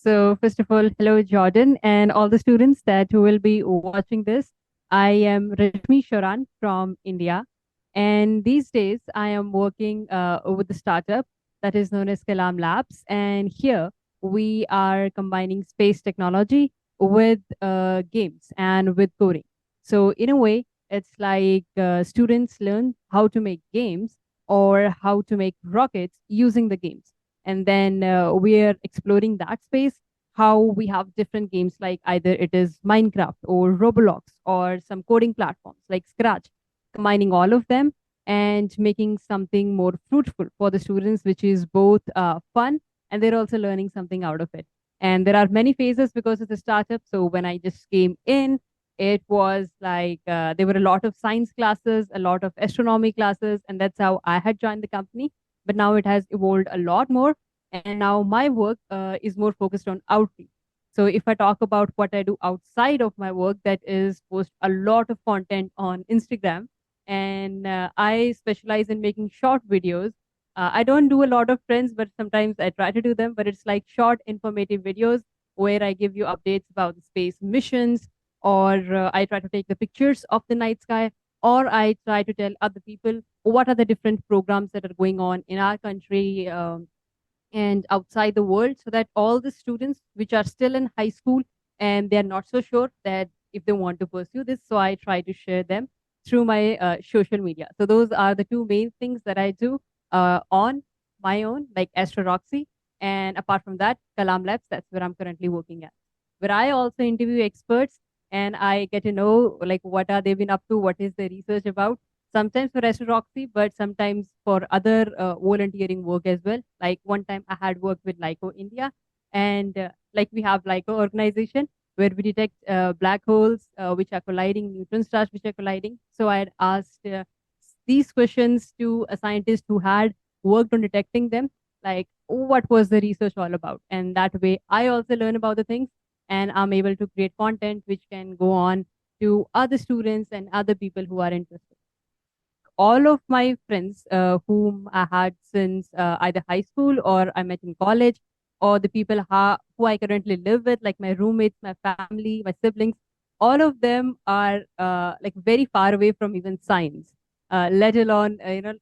So first of all, hello Jordan and all the students that who will be watching this. I am Rashmi Sheoran from India, and these days I am working with a startup that is known as Kalam Labs, and here we are combining space technology with games and with coding. So in a way, it's like students learn how to make games or how to make rockets using the games, and then we're exploring that space, how we have different games like either it is Minecraft or Roblox or some coding platforms like Scratch, combining all of them and making something more fruitful for the students, which is both fun and they're also learning something out of it. And there are many phases because it's a startup. So when I just came in, it was like there were a lot of science classes, a lot of astronomy classes, and that's how I had joined the company. But now it has evolved a lot more, and now my work is more focused on outreach. So if I talk about what I do outside of my work, that is post a lot of content on Instagram, and I specialize in making short videos. I don't do a lot of trends, but sometimes I try to do them. But it's like short, informative videos where I give you updates about the space missions, or I try to take the pictures of the night sky, or I try to tell other people what are the different programs that are going on in our country, and outside the world, so that all the students which are still in high school and they're not so sure that if they want to pursue this, so I try to share them through my social media. So those are the two main things that I do on my own, like Astro Roxy, and apart from that, Kalam Labs, that's where I'm currently working at, where I also interview experts and I get to know like what are they been up to, what is the research about, sometimes for Roxy, but sometimes for other volunteering work as well. Like one time I had worked with LICO India, and like we have LICO organization where we detect black holes which are colliding, neutron stars which are colliding. So I had asked these questions to a scientist who had worked on detecting them, like what was the research all about? And that way I also learn about the things and I'm able to create content which can go on to other students and other people who are interested. All of my friends whom I had since either high school or I met in college, or the people who I currently live with, like my roommates, my family, my siblings, all of them are like very far away from even science, let alone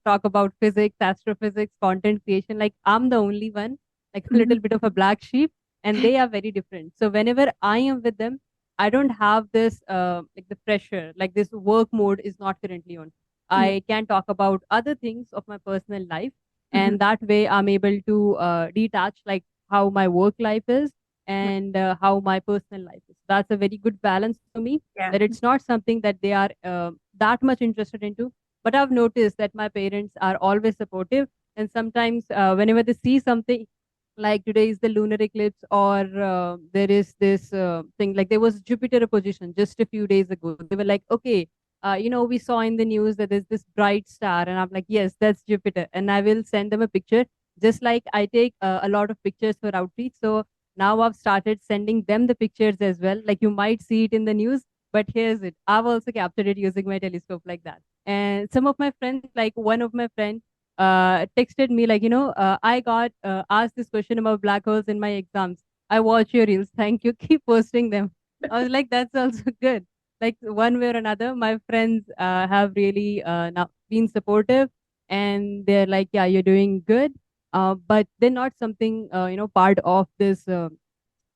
talk about physics, astrophysics, content creation. Like I'm the only one, like a Mhm. little bit of a black sheep, and they are very different. So whenever I am with them, I don't have this like the pressure, like this work mode is not currently on. Yeah. I can talk about other things of my personal life, Mhm. and that way I'm able to detach like how my work life is Yeah. and how my personal life is. That's a very good balance for me. Yeah. That it's not something that they are that much interested into, but I've noticed that my parents are always supportive, and sometimes whenever they see something like today is the lunar eclipse, or there is this thing like there was Jupiter opposition just a few days ago. They were like, okay, we saw in the news that there's this bright star, and I'm like, yes, that's Jupiter, and I will send them a picture, just like I take a lot of pictures for outreach. So now I've started sending them the pictures as well. Like you might see it in the news, but here's it. I've also captured it using my telescope like that. And some of my friends, like one of my friends, texted me like, I got asked this question about black holes in my exams. I watch your reels. Thank you. Keep posting them. I was like, that's also good. Like one way or another, my friends have really now been supportive, and they're like, yeah, you're doing good, but they're not something part of this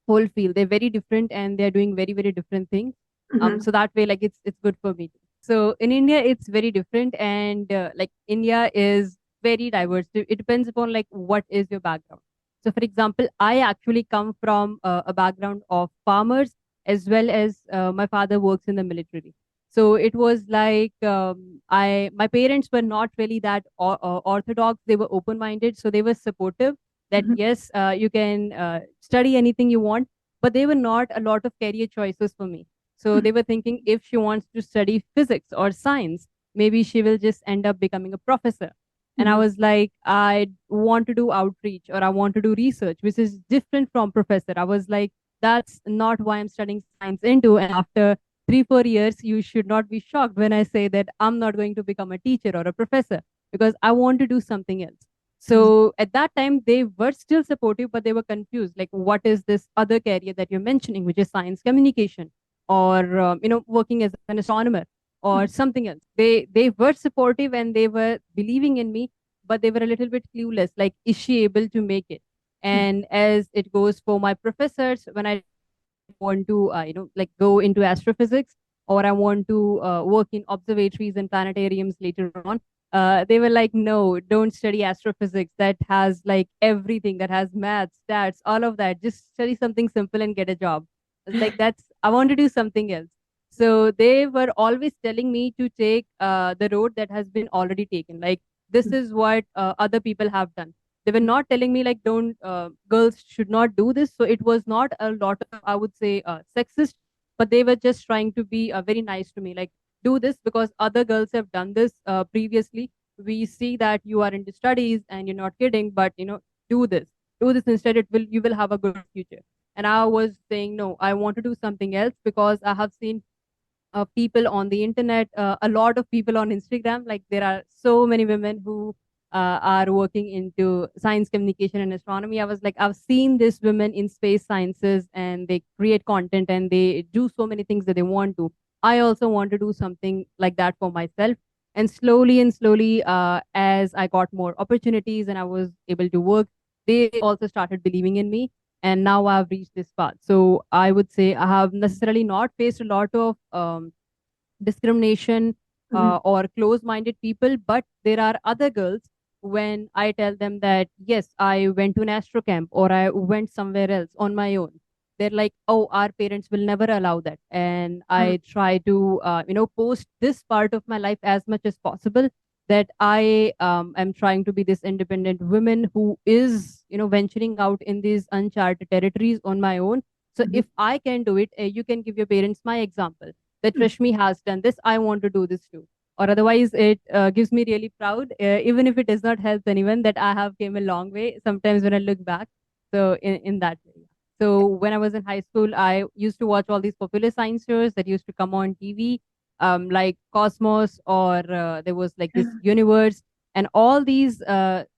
whole field. They're very different and they're doing very very different things. Mhm. So that way, like it's good for me. So in India it's very different, and like India is very diverse. It depends upon like what is your background. So for example, I actually come from a background of farmers, as well as my father works in the military. So it was like I my parents were not really that orthodox. They were open minded, so they were supportive that Mhm. yes, you can study anything you want, but they were not a lot of career choices for me. So Mhm. they were thinking if she wants to study physics or science, maybe she will just end up becoming a professor. And I Mhm. was like, I want to do outreach or I want to do research, which is different from professor. I was like, that's not why I'm studying science into. And after 3, 4 years, you should not be shocked when I say that I'm not going to become a teacher or a professor, because I want to do something else. So at that time they were still supportive, but they were confused, like what is this other career that you're mentioning, which is science communication, or working as an astronomer or something else. They were supportive and they were believing in me, but they were a little bit clueless, like is she able to make it. And as it goes for my professors, when I told them that I want to like go into astrophysics, or I want to work in observatories and planetariums later on, they were like, no, don't study astrophysics. That has like everything, that has maths, stats, all of that. Just study something simple and get a job. I was like, I want to do something else. So they were always telling me to take the road that has been already taken. Like, this is what other people have done. They were not telling me, like, don't, girls should not do this. So it was not a lot of, I would say, sexist, but they were just trying to be very nice to me. Like, do this because other girls have done this previously. We see that you are into studies and you're not kidding, but do this. Do this instead. You will have a good future. And I was saying, no, I want to do something else because I have seen people on the internet, a lot of people on Instagram. Like, there are so many women who are working into science communication and astronomy. I was like, I've seen these women in space sciences and they create content and they do so many things that they want to. I also want to do something like that for myself. And slowly, as I got more opportunities and I was able to work, they also started believing in me, and now I've reached this path. So I would say I have necessarily not faced a lot of discrimination or close-minded people, but there are other girls when I tell them that yes, I went to an astro camp or I went somewhere else on my own. They're like, oh, our parents will never allow that. And I try to post this part of my life as much as possible, that I am trying to be this independent woman who is venturing out in these uncharted territories on my own. So if I can do it, you can give your parents my example that Rashmi has done this. I want to do this too. Or otherwise, it gives me really proud, even if it does not help anyone, that I have came a long way. Sometimes when I look back, so in that way. So when I was in high school, I used to watch all these popular science shows that used to come on TV, like Cosmos, or there was like this Universe, and all these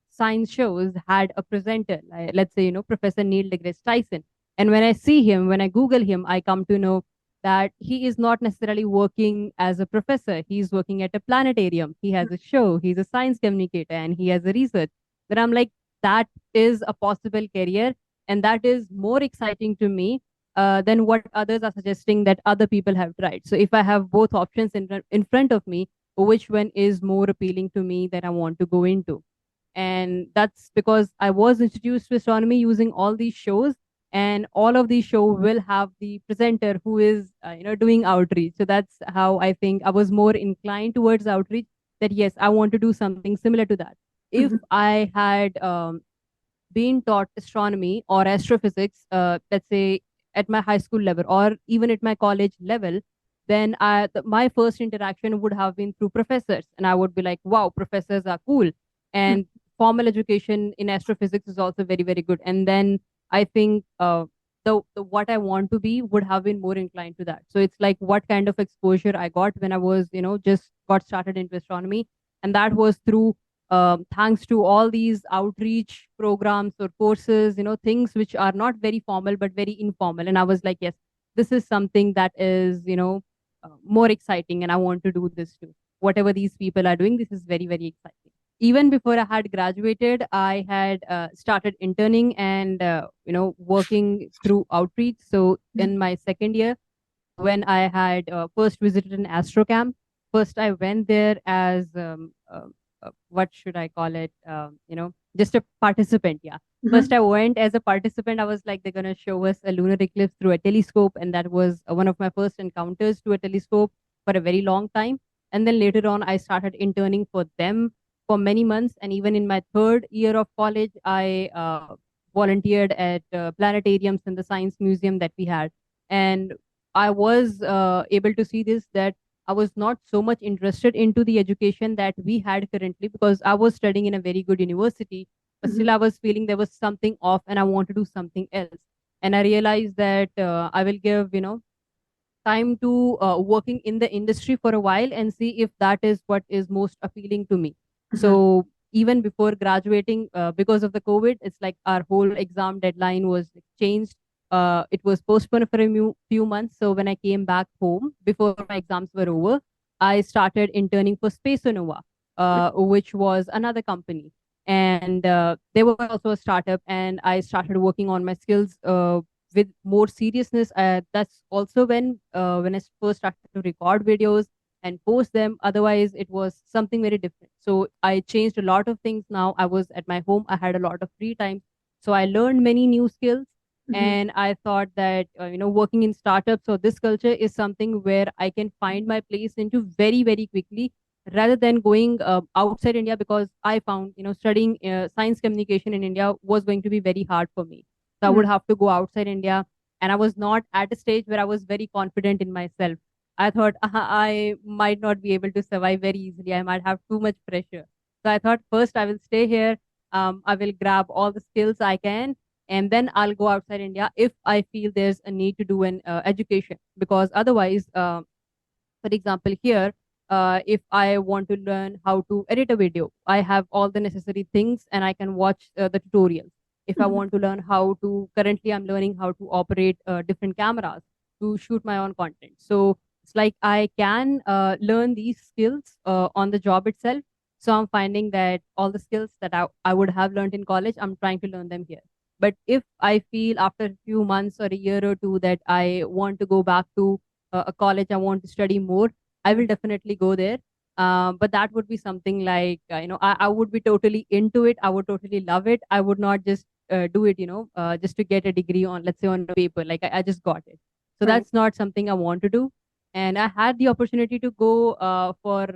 science shows had a presenter, like, let's say Professor Neil deGrasse Tyson. And when I see him, when I Google him, I come to know that he is not necessarily working as a professor. He's working at a planetarium. He has a show. He's a science communicator and he has a research. Then I'm like, that is a possible career. And that is more exciting to me than what others are suggesting that other people have tried. So if I have both options in front of me, which one is more appealing to me that I want to go into? And that's because I was introduced to astronomy using all these shows, and all of these shows will have the presenter who is doing outreach. So that's how I think I was more inclined towards outreach, that yes, I want to do something similar to that. If I had been taught astronomy or astrophysics, let's say at my high school level or even at my college level, then my first interaction would have been through professors. And I would be like, wow, professors are cool. And formal education in astrophysics is also very, very good. And then I think the what I want to be would have been more inclined to that. So it's like what kind of exposure I got when I was, just got started into astronomy. And that was through thanks to all these outreach programs or courses, things which are not very formal but very informal. And I was like, yes, this is something that is, more exciting, and I want to do this too. Whatever these people are doing, this is very, very exciting. Even before I had graduated, I had started interning and, working through outreach. So in my second year, when I had first visited an astrocamp. First, I went there as what should I call it? Just a participant. Yeah. First, I went as a participant. I was like, they're gonna show us a lunar eclipse through a telescope, and that was one of my first encounters to a telescope for a very long time. And then later on, I started interning for them for many months. And even in my third year of college, I volunteered at planetariums in the science museum that we had. And I was able to see this, that I was not so much interested into the education that we had currently, because I was studying in a very good university, but still I was feeling there was something off and I want to do something else. And I realized that I will give, time to working in the industry for a while and see if that is what is most appealing to me. So even before graduating, because of the COVID, it's like our whole exam deadline was changed. It was postponed for a few months. So when I came back home before my exams were over, I started interning for Space Nova, which was another company. And they were also a startup, and I started working on my skills with more seriousness. That's also when I first started to record videos and post them. Otherwise, it was something very different. So I changed a lot of things. Now I was at my home. I had a lot of free time. So I learned many new skills. Mhm. And I thought that, working in startups or this culture is something where I can find my place into very, very quickly rather than going outside India, because I found, studying science communication in India was going to be very hard for me. So I would Mhm. have to go outside India. And I was not at a stage where I was very confident in myself. I thought I might not be able to survive very easily. I might have too much pressure. So I thought first I will stay here. I will grab all the skills I can, and then I'll go outside India if I feel there's a need to do an education. Because otherwise, for example, here, if I want to learn how to edit a video, I have all the necessary things and I can watch the tutorials. If I Mhm. want to learn how to, currently I'm learning how to operate different cameras to shoot my own content. So it's like I can learn these skills on the job itself. So I'm finding that all the skills that I would have learned in college, I'm trying to learn them here. But if I feel after a few months or a year or two that I want to go back to a college, I want to study more, I will definitely go there. But that would be something like, I would be totally into it. I would totally love it. I would not just do it, just to get a degree on, let's say, on a paper. Like I just got it. So Right. that's not something I want to do. And I had the opportunity to go for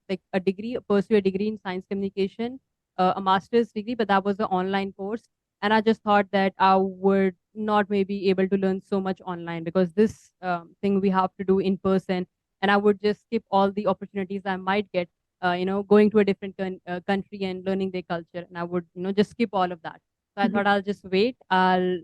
like a degree, pursue a degree in science communication, a master's degree, but that was an online course. And I just thought that I would not maybe able to learn so much online, because this thing we have to do in person, and I would just skip all the opportunities I might get, going to a different country and learning their culture, and I would, just skip all of that. So I Mhm. thought I'll just wait. I'll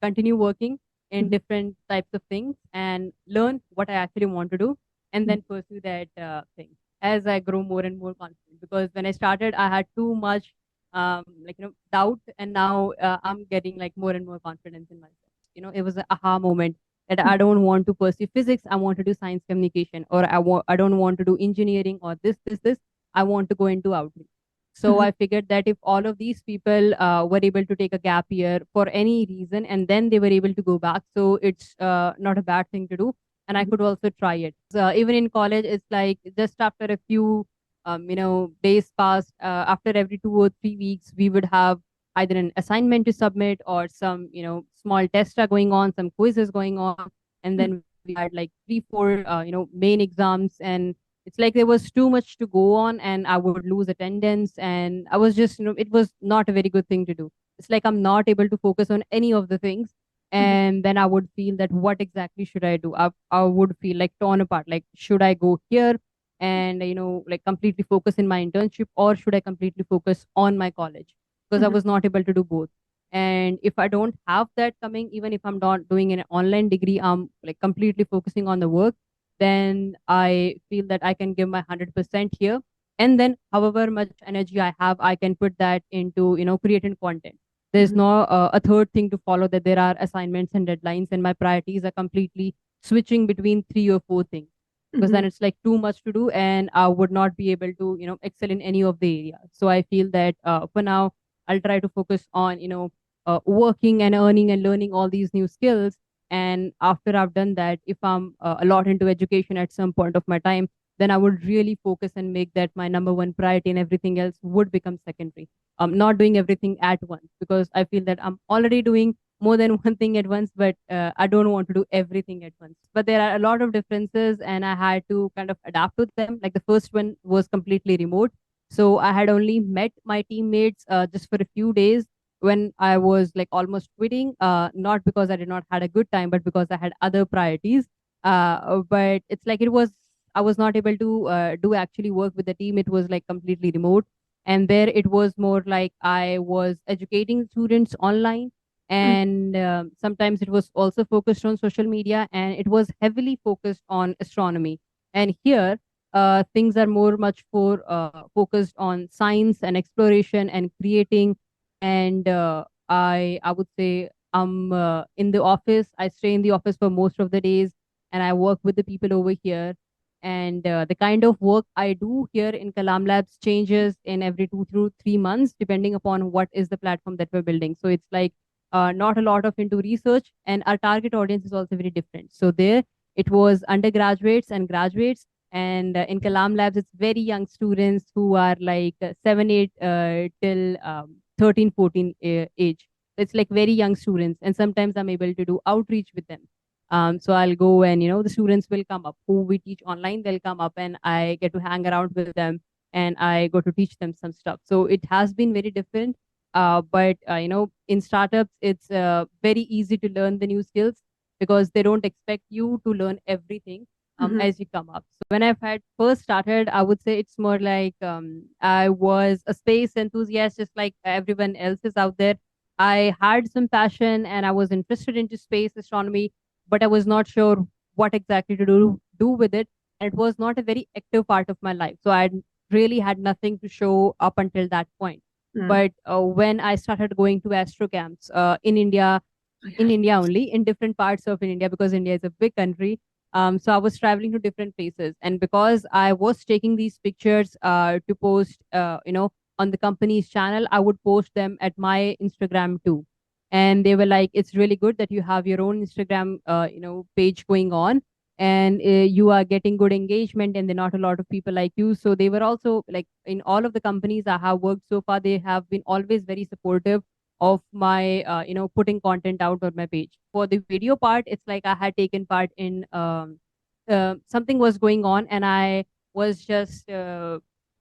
continue working in Mhm. different types of things and learn what I actually want to do, and Mhm. then pursue that thing as I grow more and more confident. Because when I started, I had too much doubt, and now I'm getting like more and more confidence in myself. It was an aha moment that I don't want to pursue physics. I want to do science communication, or I don't want to do engineering or this. I want to go into outreach. So Mhm. I figured that if all of these people were able to take a gap year for any reason, and then they were able to go back, so it's not a bad thing to do. And I Mhm. could also try it. Even in college, it's like just after a few days passed, after every 2 or 3 weeks, we would have either an assignment to submit or some, small tests are going on, some quizzes going on. And Mhm. then we had like 3, 4, main exams. And it's like there was too much to go on, and I would lose attendance. And I was just, it was not a very good thing to do. It's like I'm not able to focus on any of the things. Mhm. And then I would feel that what exactly should I do? I would feel like torn apart. Like, should I go here and like completely focus in my internship, or should I completely focus on my college? Because I Mhm. was not able to do both. And if I don't have that coming, even if I'm not doing an online degree, I'm like completely focusing on the work, then I feel that I can give my 100% here. And then however much energy I have, I can put that into creating content. There's Mhm. no a third thing to follow, that there are assignments and deadlines, and my priorities are completely switching between 3 or 4 things, because then Mhm. it's like too much to do, and I would not be able to excel in any of the areas. So I feel that for now I'll try to focus on working and earning and learning all these new skills. And after I've done that, if I'm a lot into education at some point of my time, then I would really focus and make that my number one priority, and everything else would become secondary. I'm not doing everything at once, because I feel that I'm already doing more than one thing at once, but I don't want to do everything at once. But there are a lot of differences, and I had to kind of adapt to them. Like the first one was completely remote. So I had only met my teammates just for a few days when I was like almost quitting, not because I did not had a good time, but because I had other priorities. But it's like I was not able to do actually work with the team. It was like completely remote. And there it was more like I was educating students online, Mhm. and sometimes it was also focused on social media, and it was heavily focused on astronomy. And here things are more much for focused on science and exploration and creating. And I would say I'm in the office. I stay in the office for most of the days, and I work with the people over here. And the kind of work I do here in Kalam Labs changes in every 2 through 3 months, depending upon what is the platform that we're building. So it's like not a lot of into research, and our target audience is also very different. So there it was undergraduates and graduates, and in Kalam Labs it's very young students who are like 7 8 till 13 14 age. It's like very young students, and sometimes I'm able to do outreach with them. So I'll go, and the students will come up who we teach online. They'll come up, and I get to hang around with them, and I go to teach them some stuff. So it has been very different. But in startups, it's very easy to learn the new skills because they don't expect you to learn everything as you come up. So when I've had first started, I would say it's more like I was a space enthusiast, just like everyone else is out there. I had some passion and I was interested into space astronomy, but I was not sure what exactly to do with it. And it was not a very active part of my life. So I really had nothing to show up until that point. But when I started going to astro camps in India only, in different parts of India, because India is a big country. So I was traveling to different places, and because I was taking these pictures to post, on the company's channel, I would post them at my Instagram too. And they were like, "It's really good that you have your own Instagram, page going on, and you are getting good engagement, and there are not a lot of people like you." So they were also like, in all of the companies I have worked so far, they have been always very supportive of my putting content out on my page. For the video part, it's like I had taken part in something was going on, and I was just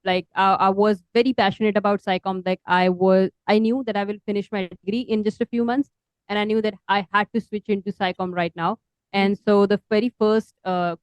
I was very passionate about SciComm. Like I knew that I will finish my degree in just a few months, and I knew that I had to switch into SciComm right now. And so the very first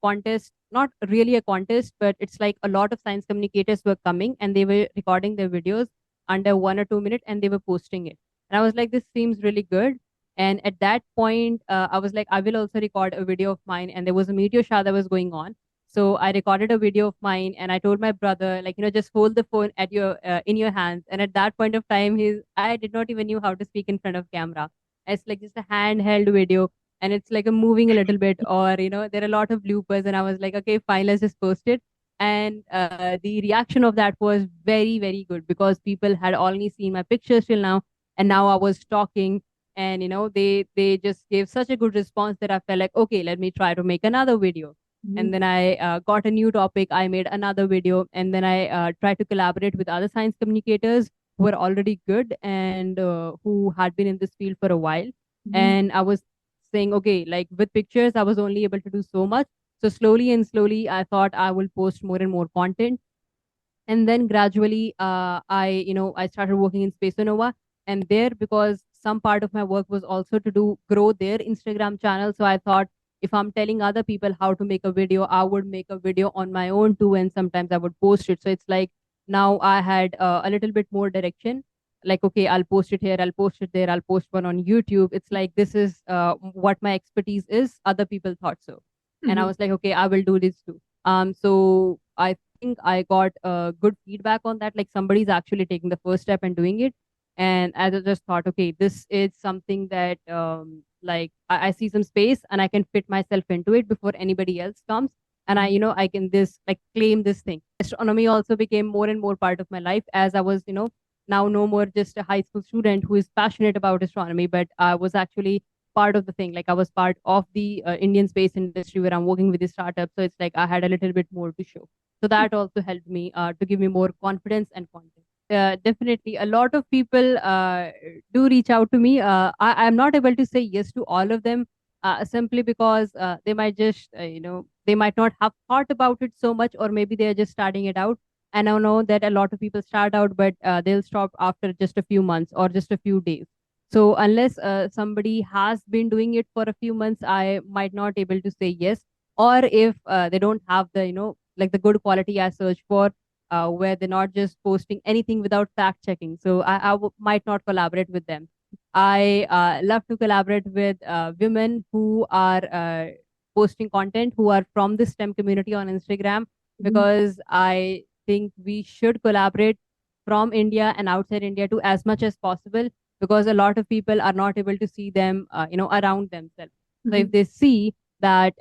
contest, not really a contest, but it's like a lot of science communicators were coming, and they were recording their videos under 1 or 2 minutes, and they were posting it. And I was like, this seems really good. And at that point, I was like, I will also record a video of mine. And there was a meteor shower that was going on. So I recorded a video of mine, and I told my brother, like, just hold the phone at your in your hands. And at that point of time, I did not even knew how to speak in front of camera. It's like just a handheld video, and it's like a moving a little bit, or there are a lot of bloopers. And I was like, okay, fine, let's just post it. And the reaction of that was very, very good because people had only seen my pictures till now, and now I was talking, and they just gave such a good response that I felt like, okay, let me try to make another video. And then I got a new topic. I made another video, and then I tried to collaborate with other science communicators who were already good and who had been in this field for a while. And I was saying, okay, like with pictures, I was only able to do so much. So slowly and slowly, I thought I will post more and more content. And then gradually I started working in Space Nova. And there, because some part of my work was also to do grow their Instagram channel, so I thought, if I'm telling other people how to make a video, I would make a video on my own too, and sometimes I would post it. So it's like now I had a little bit more direction, like, okay, I'll post it here, I'll post it there, I'll post one on YouTube. It's like, this is what my expertise is. Other people thought so. And I was like, okay, I will do this too. So I think I got good feedback on that. Like, somebody's actually taking the first step and doing it. And I just thought, okay, this is something that I see some space and I can fit myself into it before anybody else comes. And I can this like claim this thing. Astronomy also became more and more part of my life as I was, now no more just a high school student who is passionate about astronomy, but I was actually part of the thing. Like, I was part of the Indian space industry where I'm working with the startup. So it's like I had a little bit more to show. So that also helped me to give me more confidence and content. Definitely, a lot of people do reach out to me. I'm not able to say yes to all of them simply because they might just, they might not have thought about it so much, or maybe they're just starting it out. And I know that a lot of people start out, but they'll stop after just a few months or just a few days. So unless somebody has been doing it for a few months, I might not able to say yes. Or if they don't have the, like the good quality I search for, where they're not just posting anything without fact checking. So might not collaborate with them. I love to collaborate with women who are posting content, who are from the STEM community on Instagram, Mhm. because I think we should collaborate from India and outside India to as much as possible, because a lot of people are not able to see them, around themselves. So if Mhm. they see that,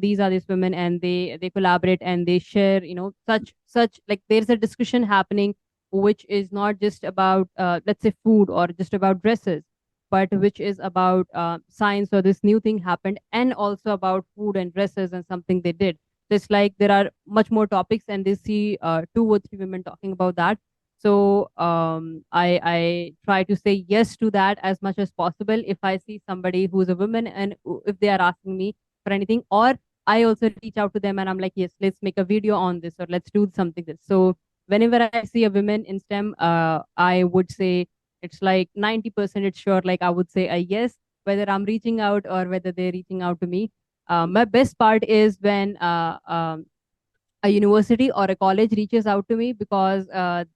these are these women, and they collaborate and they share, such like there's a discussion happening, which is not just about, let's say, food or just about dresses, but which is about science, or this new thing happened, and also about food and dresses and something they did. So it's like there are much more topics, and they see two or three women talking about that. So I try to say yes to that as much as possible if I see somebody who's a woman, and if they are asking me for anything, or I also reach out to them and I'm like, yes, let's make a video on this, or let's do something this. So whenever I see a woman in STEM, I would say it's like 90% it's sure, like I would say a yes, whether I'm reaching out or whether they're reaching out to me. My best part is when a university or a college reaches out to me, because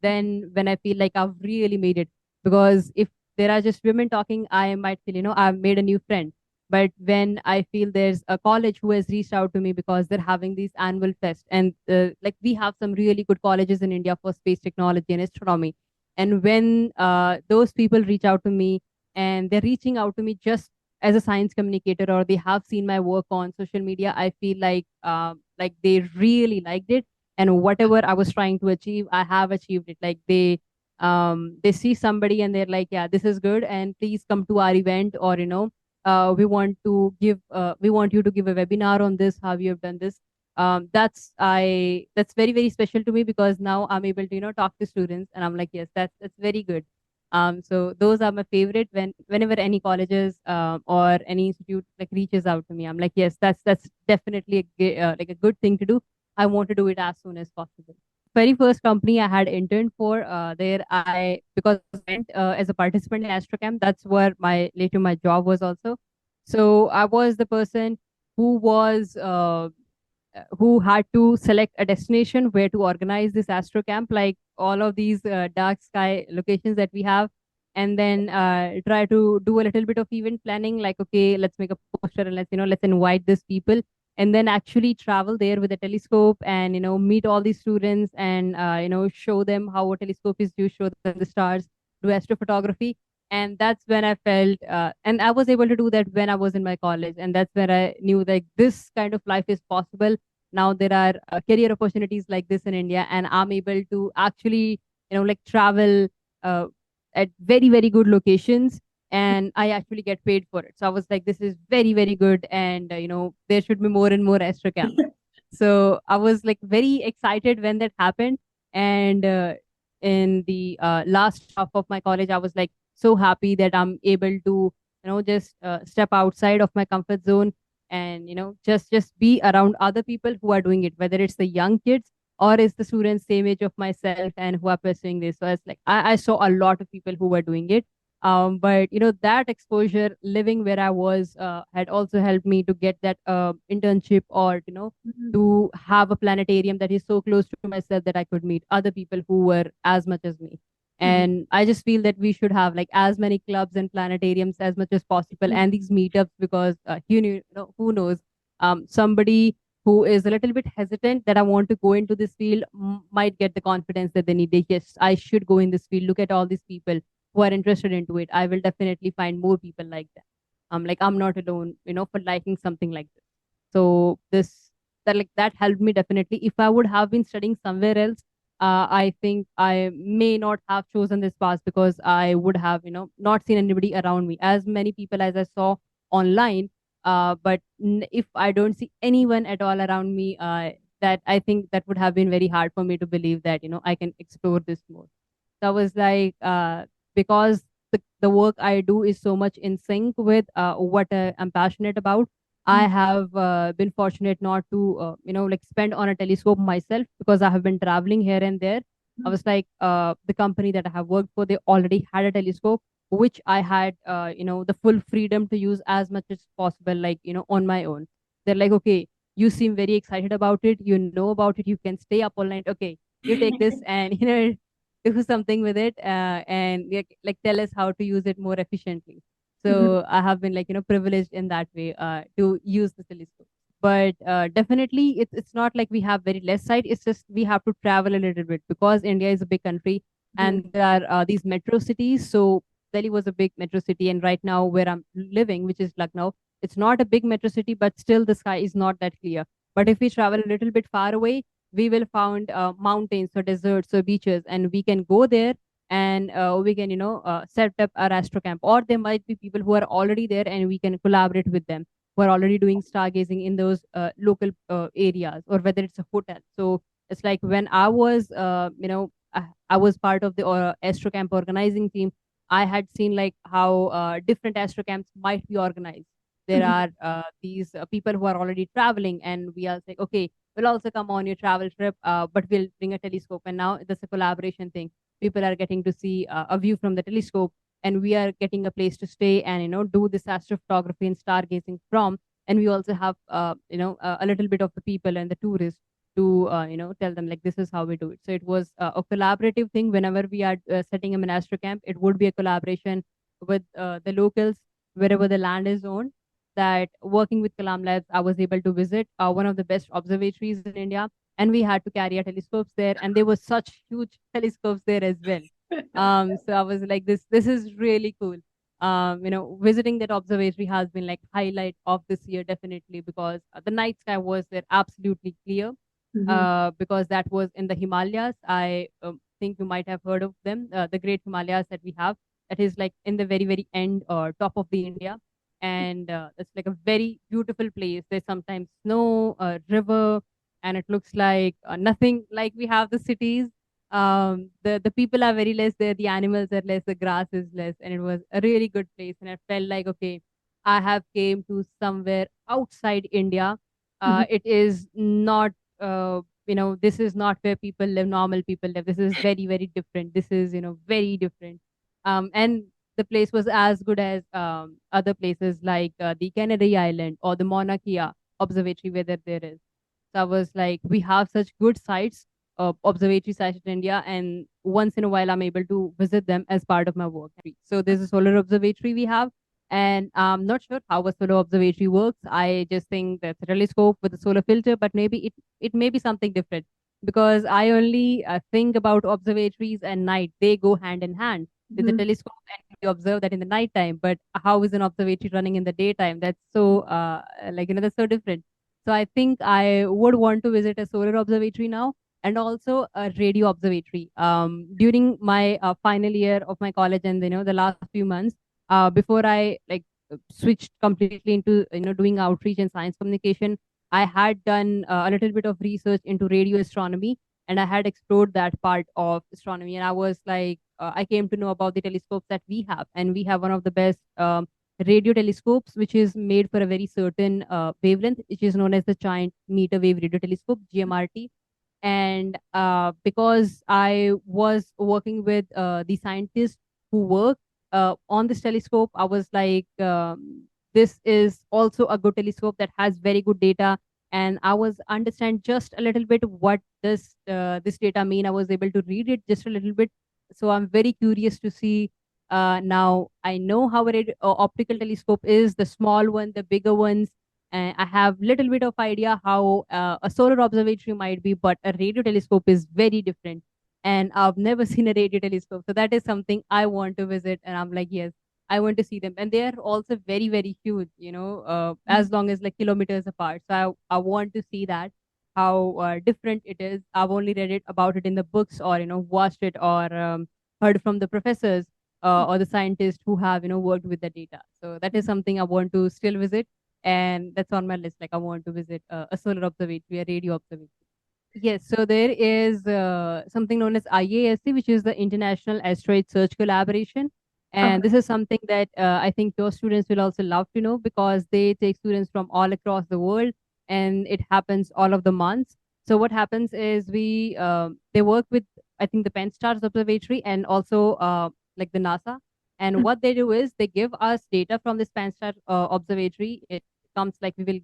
then when I feel like I've really made it, because if there are just women talking, I might feel, I've made a new friend. But when I feel there's a college who has reached out to me because they're having these annual fest, and like we have some really good colleges in India for space technology and astronomy, and when those people reach out to me, and they're reaching out to me just as a science communicator, or they have seen my work on social media, I feel like they really liked it, and whatever I was trying to achieve, I have achieved it. Like they see somebody and they're like, yeah, this is good, and please come to our event, or we want you to give a webinar on this, how you have done this. That's very, very special to me, because now I'm able to talk to students, and I'm like, yes, that's very good. So those are my favorite. Whenever any colleges or any institute like reaches out to me, I'm like, yes, that's definitely like a good thing to do. I want to do it as soon as possible. Very first company I had interned for, there I because I went as a participant in Astrocam. That's where my job was also. So I was the person who was who had to select a destination where to organize this astro camp, like all of these dark sky locations that we have, and then try to do a little bit of event planning, like, okay, let's make a poster, and let's invite these people, and then actually travel there with a telescope, and meet all these students, and show them how a telescope is used, show them the stars, do astrophotography. And that's when I felt, and I was able to do that when I was in my college, and that's when I knew like this kind of life is possible. Now there are career opportunities like this in India, and I'm able to actually like travel uh, at very, very good locations, and I actually get paid for it. So I was like, this is very, very good, and there should be more and more astro camps. So I was like very excited when that happened. And in the last half of my college, I was like so happy that I'm able to just step outside of my comfort zone, and just be around other people who are doing it, whether it's the young kids or it's the students same age of myself and who are pursuing this. So it's like I saw a lot of people who were doing it. But that exposure living where I was had also helped me to get that internship, or Mhm. to have a planetarium that is so close to myself that I could meet other people who were as much as me. Mhm. And I just feel that we should have like as many clubs and planetariums as much as possible, Mhm. and these meetups, because who knows, somebody who is a little bit hesitant that I want to go into this field might get the confidence that they need. Yes, I should go in this field. Look at all these people who are interested into it. I will definitely find more people like that. Like I'm not alone, for liking something like this. So that helped me definitely. If I would have been studying somewhere else, I think I may not have chosen this path, because I would have, not seen anybody around me, as many people as I saw online. But if I don't see anyone at all around me, that I think that would have been very hard for me to believe that, I can explore this more. So I was like, because the work I do is so much in sync with what I'm passionate about. I Mhm. have been fortunate not to, like spend on a telescope myself, because I have been traveling here and there. I was like, the company that I have worked for, they already had a telescope, which I had, the full freedom to use as much as possible, like, on my own. They're like, okay, you seem very excited about it. You know about it. You can stay up all night. Okay, you take this and, do something with it, and like tell us how to use it more efficiently. Mhm. So I have been like, privileged in that way to use the telescope. But definitely it's not like we have very less sight. It's just we have to travel a little bit because India is a big country Hmm. and there are these metro cities. So Delhi was a big metro city, and right now where I'm living, which is Lucknow, it's not a big metro city, but still the sky is not that clear. But if we travel a little bit far away, we will find mountains or deserts or beaches, and we can go there, and we can set up our astro camp, or there might be people who are already there and we can collaborate with them who are already doing stargazing in those local areas, or whether it's a hotel. So it's like when I was I was part of the astro camp organizing team. I had seen like how different astro camps might be organized. There Mhm. are these people who are already traveling, and we are like, okay, we'll also come on your travel trip, but we'll bring a telescope. And now there's a collaboration thing. People are getting to see a view from the telescope, and we are getting a place to stay and do this astrophotography and stargazing from. And we also have a little bit of the people and the tourists to tell them like this is how we do it. So it was a collaborative thing. Whenever we are setting up an astro camp, it would be a collaboration with the locals wherever the land is owned. That working with Kalam Labs, I was able to visit one of the best observatories in India, and we had to carry our telescopes there, and there were such huge telescopes there as well. So I was like, this is really cool. Visiting that observatory has been like highlight of this year definitely, because the night sky was there absolutely clear. Mhm. Because that was in the Himalayas. I think you might have heard of them, the Great Himalayas that we have. That is like in the very very end or top of the India, and it's like a very beautiful place. There's sometimes snow, river, and it looks like nothing like we have the cities. The people are very less there, the animals are less, the grass is less, and it was a really good place. And I felt like, okay, I have came to somewhere outside India. Mhm. It is not this is not where people live, normal people live. This is very very different. This is very different. And the place was as good as other places like the Canary Island or the Mauna Kea observatory where there is. So I was like, we have such good sites, observatory sites in India, and once in a while I'm able to visit them as part of my work. So there's a solar observatory we have, and I'm not sure how a solar observatory works. I just think that's a telescope with a solar filter, but maybe it may be something different, because I only think about observatories and night. They go hand in hand. There's a Mhm. telescope and we observe that in the nighttime, but how is an observatory running in the daytime? That's so that's so different. So I think I would want to visit a solar observatory now, and also a radio observatory. During my final year of my college, and the last few months before I switched completely into doing outreach and science communication, I had done a little bit of research into radio astronomy, and I had explored that part of astronomy. And I was like, I came to know about the telescopes that we have, and we have one of the best radio telescopes, which is made for a very certain wavelength, which is known as the giant meter wave radio telescope (GMRT). And because I was working with the scientists who work on this telescope, I was like, this is also a good telescope that has very good data. And I was understand just a little bit what does this data mean. I was able to read it just a little bit. So I'm very curious to see. Now I know how a optical telescope is, the small one, the bigger ones. I have little bit of idea how a solar observatory might be, but a radio telescope is very different. And I've never seen a radio telescope, so that is something I want to visit. And I'm like, yes, I want to see them, and they are also very very huge. As long as like kilometers apart. So I want to see that how different it is. I've only read it about it in the books, or watched it, or heard from the professors or the scientists who have worked with the data. So that is something I want to still visit, and that's on my list. Like I want to visit a solar observatory, a radio observatory. Yes, so there is something known as IASC, which is the International Asteroid Search Collaboration. And Okay. this is something that I think your students will also love to know, because they take students from all across the world, and it happens all of the months. So what happens is they work with, I think, the Penn Stars Observatory, and also like the NASA. And what they do is they give us data from this Penn Star Observatory. It comes like we will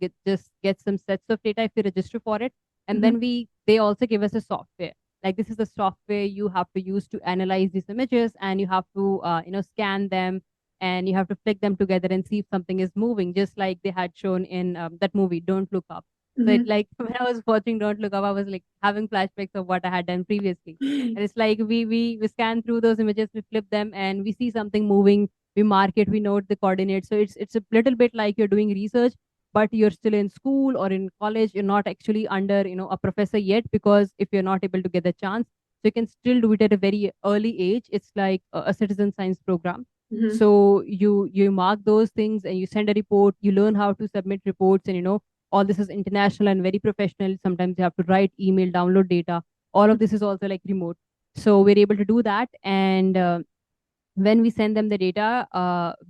get some sets of data if we register for it, and Mhm. then they also give us a software. Like this is the software you have to use to analyze these images, and you have to scan them, and you have to flick them together and see if something is moving, just like they had shown in that movie Don't Look Up. So it Mm-hmm. like when I was watching Don't Look Up, I was like having flashbacks of what I had done previously. And it's like we scan through those images, we flip them, and we see something moving. We mark it, we note the coordinates. So it's a little bit like you're doing research, but you're still in school or in college. You're not actually under a professor yet, because if you're not able to get the chance, so you can still do it at a very early age. It's like a citizen science program. Mm-hmm. So you mark those things and you send a report. You learn how to submit reports, and all this is international and very professional. Sometimes you have to write email, download data. All of this is also like remote. So we're able to do that. And when we send them the data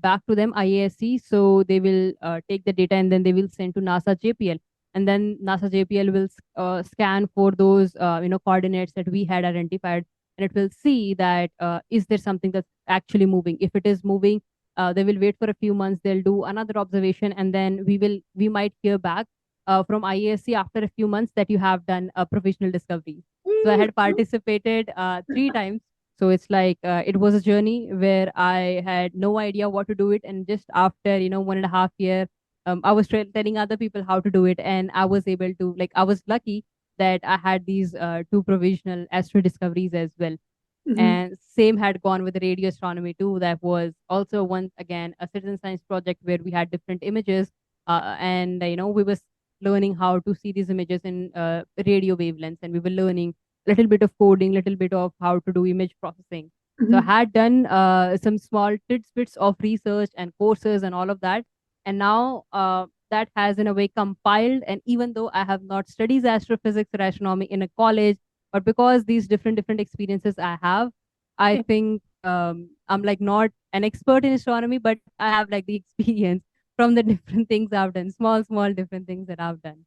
back to them, IASC, so they will take the data and then they will send to NASA JPL. And then NASA JPL will scan for those coordinates that we had identified, and it will see that is there something that's actually moving. If it is moving, they will wait for a few months. They'll do another observation, and then we might hear back from IASC after a few months that you have done a provisional discovery. So I had participated 3 times. So it's like it was a journey where I had no idea what to do it, and just after 1.5 year, I was telling other people how to do it, and I was able to, like, I was lucky that I had these two provisional astro discoveries as well. Mm-hmm. And same had gone with radio astronomy too. That was also once again a citizen science project where we had different images, and we was learning how to see these images in radio wavelengths, and we were learning a little bit of coding, little bit of how to do image processing. So I Mm-hmm. had done some small tidbits of research and courses and all of that, and now that has in a way compiled. And even though I have not studied astrophysics or astronomy in a college, but because these different experiences I have, I Yeah. think I'm like not an expert in astronomy, but I have like the experience from the different things I've done, small different things that I've done.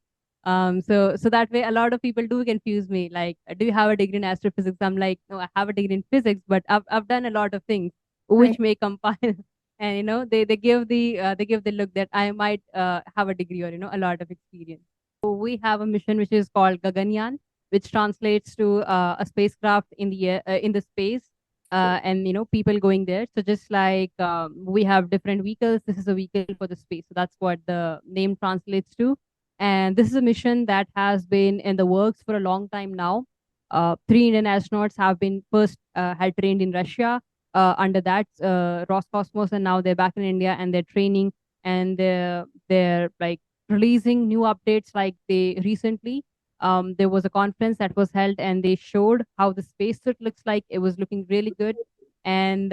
So that way, a lot of people do confuse me. Like, do you have a degree in astrophysics? I'm like, no, I have a degree in physics, but I've done a lot of things which Right. may compile. And they give the look that I might have a degree or a lot of experience. So we have a mission which is called Gaganyaan, which translates to a spacecraft in the air, in the space, and people going there. So just like we have different vehicles, this is a vehicle for the space. So that's what the name translates to. And this is a mission that has been in the works for a long time now. Three Indian astronauts have been first had trained in Russia under that Roscosmos, and now they're back in India and they're training, and they're like releasing new updates. Like they recently there was a conference that was held, and they showed how the spacesuit looks like. It was looking really good. And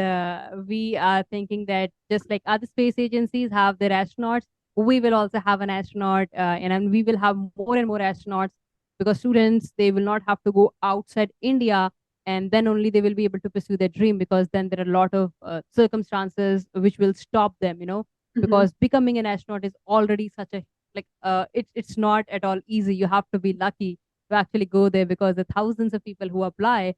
we are thinking that just like other space agencies have their astronauts, we will also have an astronaut, and we will have more and more astronauts, because students, they will not have to go outside India, and then only they will be able to pursue their dream, because then there are a lot of circumstances which will stop them, Mm-hmm. because becoming an astronaut is already such a like it's not at all easy. You have to be lucky to actually go there, because the thousands of people who apply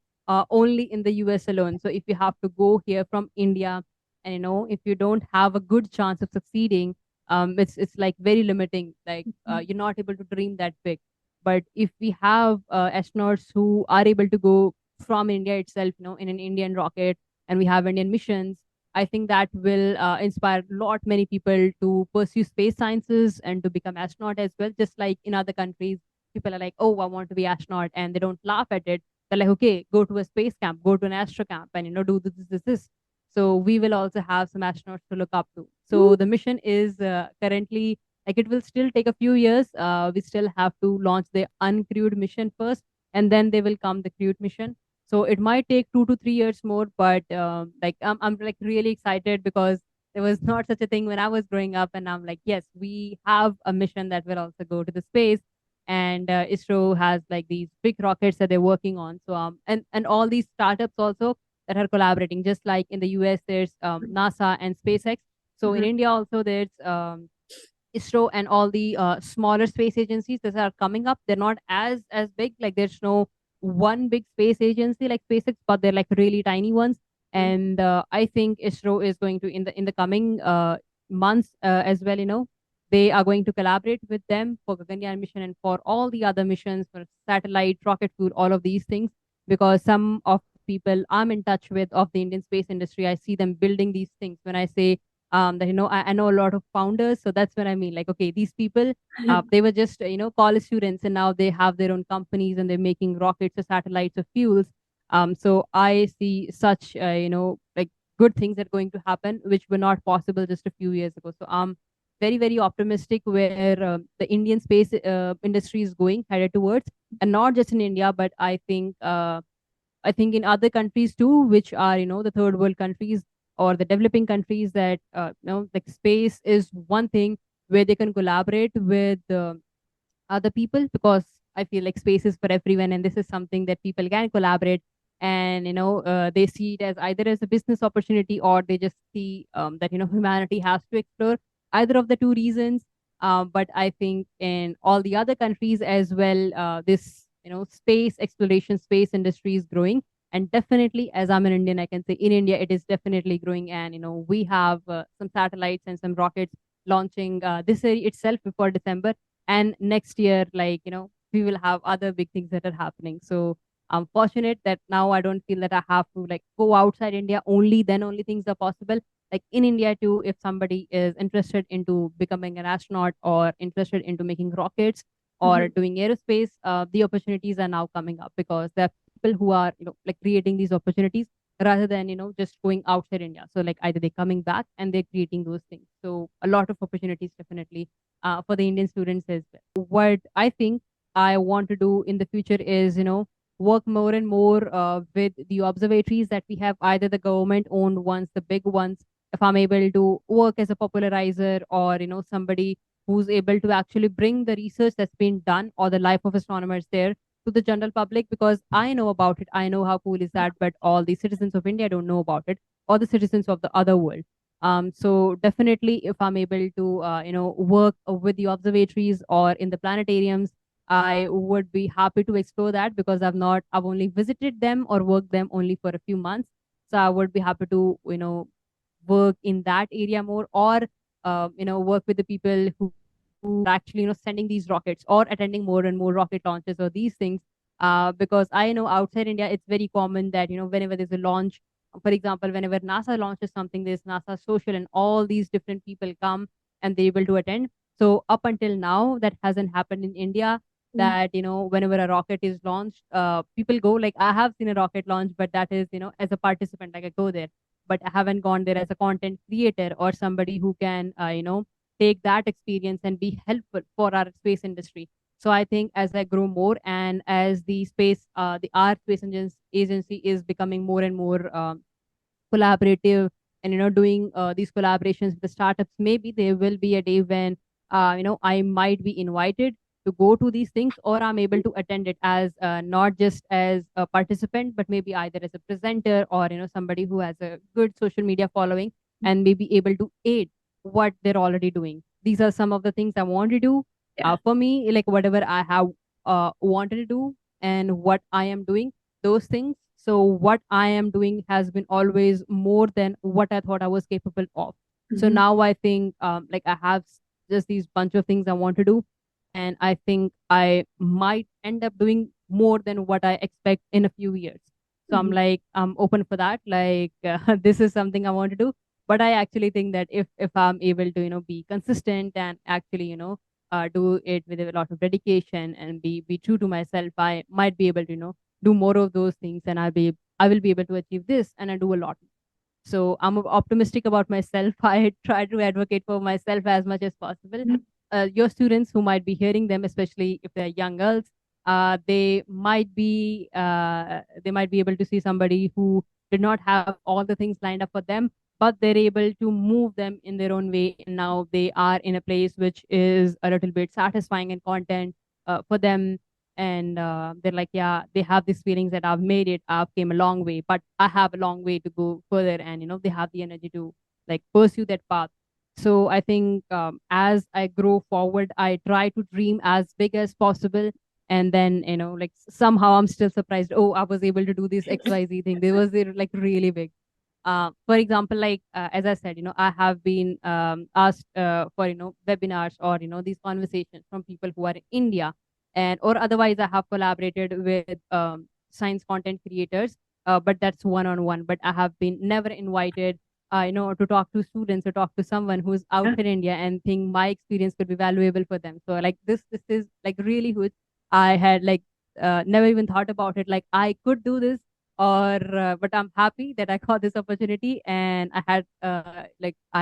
only in the US alone. So if you have to go here from India, and if you don't have a good chance of succeeding, it's like very limiting. Like you're not able to dream that big. But if we have astronauts who are able to go from India itself, in an Indian rocket, and we have Indian missions, I think that will inspire a lot many people to pursue space sciences and to become astronaut as well. Just like in other countries, people are like, "Oh, I want to be astronaut," and they don't laugh at it. They're like, "Okay, go to a space camp, go to an astro camp, and do this." So we will also have some astronauts to look up to. So the mission is currently, like, it will still take a few years. We still have to launch the uncrewed mission first, and then they will come the crewed mission. So it might take 2 to 3 years more, but like I'm like really excited, because there was not such a thing when I was growing up, and I'm like, yes, we have a mission that will also go to the space. And ISRO has like these big rockets that they're working on. So and all these startups also that are collaborating, just like in the US there's NASA and SpaceX. So in Mm-hmm. India also there's ISRO and all the smaller space agencies that are coming up. They're not as big. Like there's no one big space agency like SpaceX, but they're like really tiny ones. And I think ISRO is going to, in the coming months as well. They are going to collaborate with them for Gaganyaan mission and for all the other missions, for satellite, rocket fuel, all of these things. Because some of people I'm in touch with of the Indian space industry, I see them building these things. When I say That I know a lot of founders, so that's what I mean. Like, okay, these people, they were just college students, and now they have their own companies and they're making rockets or satellites or fuels. So I see such like good things that are going to happen, which were not possible just a few years ago. So I'm very, very optimistic where the Indian space industry is going headed towards, and not just in India, but I think in other countries too, which are the third world countries or the developing countries, that like space is one thing where they can collaborate with other people, because I feel like space is for everyone, and this is something that people can collaborate. And they see it as either as a business opportunity, or they just see that humanity has to explore either of the two reasons. But I think in all the other countries as well, this space exploration, space industry is growing. And definitely, as I'm an Indian, I can say in India it is definitely growing. And we have some satellites and some rockets launching this year itself before December, and next year, like we will have other big things that are happening. So I'm fortunate that now I don't feel that I have to like go outside India only, then only things are possible. Like in India too, if somebody is interested into becoming an astronaut or interested into making rockets or Mhm. doing aerospace, the opportunities are now coming up, because there are people who are like creating these opportunities rather than just going outside India. So like either they're coming back and they're creating those things. So a lot of opportunities definitely for the Indian students as well. What I think I want to do in the future is, work more and more with the observatories that we have, either the government owned ones, the big ones. If I'm able to work as a popularizer, or, somebody who's able to actually bring the research that's been done or the life of astronomers there to the general public, because I know about it. I know how cool is that, but all the citizens of India don't know about it, or the citizens of the other world. So definitely, if I'm able to, work with the observatories or in the planetariums, I would be happy to explore that, because I've only visited them or worked them only for a few months. So I would be happy to, work in that area more, or, work with the people who are actually, sending these rockets or attending more and more rocket launches or these things. Because I know outside India, it's very common that, whenever there's a launch, for example, whenever NASA launches something, there's NASA social, and all these different people come and they're able to attend. So up until now, that hasn't happened in India. Mhm. That whenever a rocket is launched, people go. Like I have seen a rocket launch, but that is as a participant, like I go there, but I haven't gone there as a content creator or somebody who can take that experience and be helpful for our space industry. So I think as I grow more, and as the space, the our space agency is becoming more and more collaborative, and doing these collaborations with the startups, maybe there will be a day when I might be invited to go to these things, or I'm able to attend it as not just as a participant, but maybe either as a presenter, or somebody who has a good social media following and may be able to aid what they're already doing. These are some of the things I want to do. Yeah. For me, like whatever I have wanted to do and what I am doing, those things. So what I am doing has been always more than what I thought I was capable of. So Mhm. now I think like I have just these bunch of things I want to do, and I think I might end up doing more than what I expect in a few years. So I'm Mhm. like I'm open for that. Like this is something I want to do, but I actually think that if I'm able to be consistent and actually do it with a lot of dedication and be true to myself, I might be able to do more of those things, and I will be able to achieve this, and I do a lot. So I'm optimistic about myself. I try to advocate for myself as much as possible. Mhm. Your students who might be hearing them, especially if they're young girls, they might be able to see somebody who did not have all the things lined up for them, but they're able to move them in their own way, and now they are in a place which is a little bit satisfying and content for them. And they're like, yeah, they have these feelings that I've made it, I've came a long way, but I have a long way to go further, and they have the energy to like pursue that path. So I think as I grow forward, I try to dream as big as possible, and then like somehow I'm still surprised, oh, I was able to do this XYZ thing. They was like really big. For example, like as I said, I have been asked for webinars, or these conversations from people who are in India, and or otherwise I have collaborated with science content creators, but that's one on one. But I have been never invited to talk to students or talk to someone who's Yeah. outside India and think my experience could be valuable for them. So like this is like really huge. I had like never even thought about it. Like I could do this, or but I'm happy that I got this opportunity, and I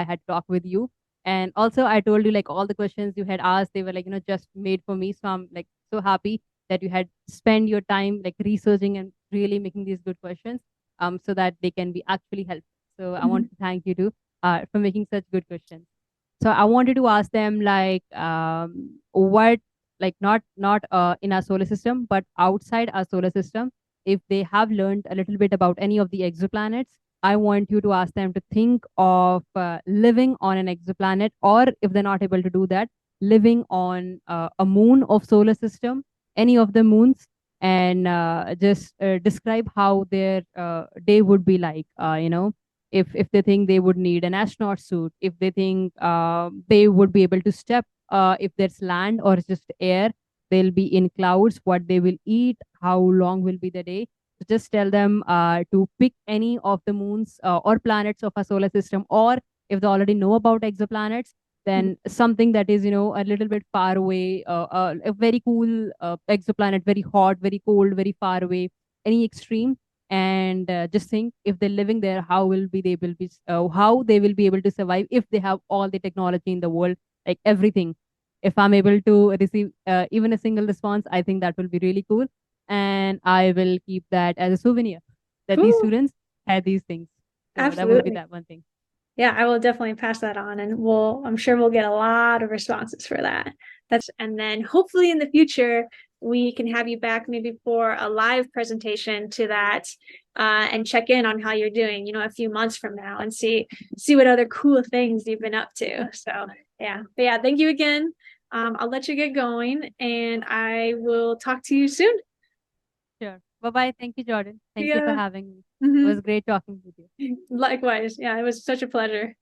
had talked with you, and also I told you like all the questions you had asked, they were like just made for me. So I'm like so happy that you had spent your time like researching and really making these good questions, so that they can be actually helpful. So I Mhm. wanted to thank you too for making such good questions. So I wanted to ask them like what like not in our solar system but outside our solar system, if they have learned a little bit about any of the exoplanets, I want you to ask them to think of living on an exoplanet, or if they're not able to do that, living on a moon of solar system, any of the moons, and just describe how their day would be like. If they think they would need an astronaut suit, if they think they would be able to step, if there's land or just air, they'll be in clouds, what they will eat, how long will be the day. So just tell them to pick any of the moons or planets of our solar system, or if they already know about exoplanets, then something that is a little bit far away, a very cool exoplanet, very hot, very cold, very far away, any extreme. And just think, if they're living there, how they will be able to survive if they have all the technology in the world, like everything. If I'm able to receive even a single response, I think that will be really cool, and I will keep that as a souvenir that these Cool. students had these things. So that will be Absolutely. that one thing. Yeah, I will definitely pass that on, and I'm sure we'll get a lot of responses for that. And then hopefully in the future, we can have you back maybe for a live presentation to that, and check in on how you're doing, a few months from now, and see what other cool things you've been up to. So yeah, but yeah, thank you again. I'll let you get going, and I will talk to you soon. Sure. Bye bye. Thank you, Jordan. Thank you for Yeah. having me. It Hmm. was great talking with you. Likewise. Yeah, it was such a pleasure.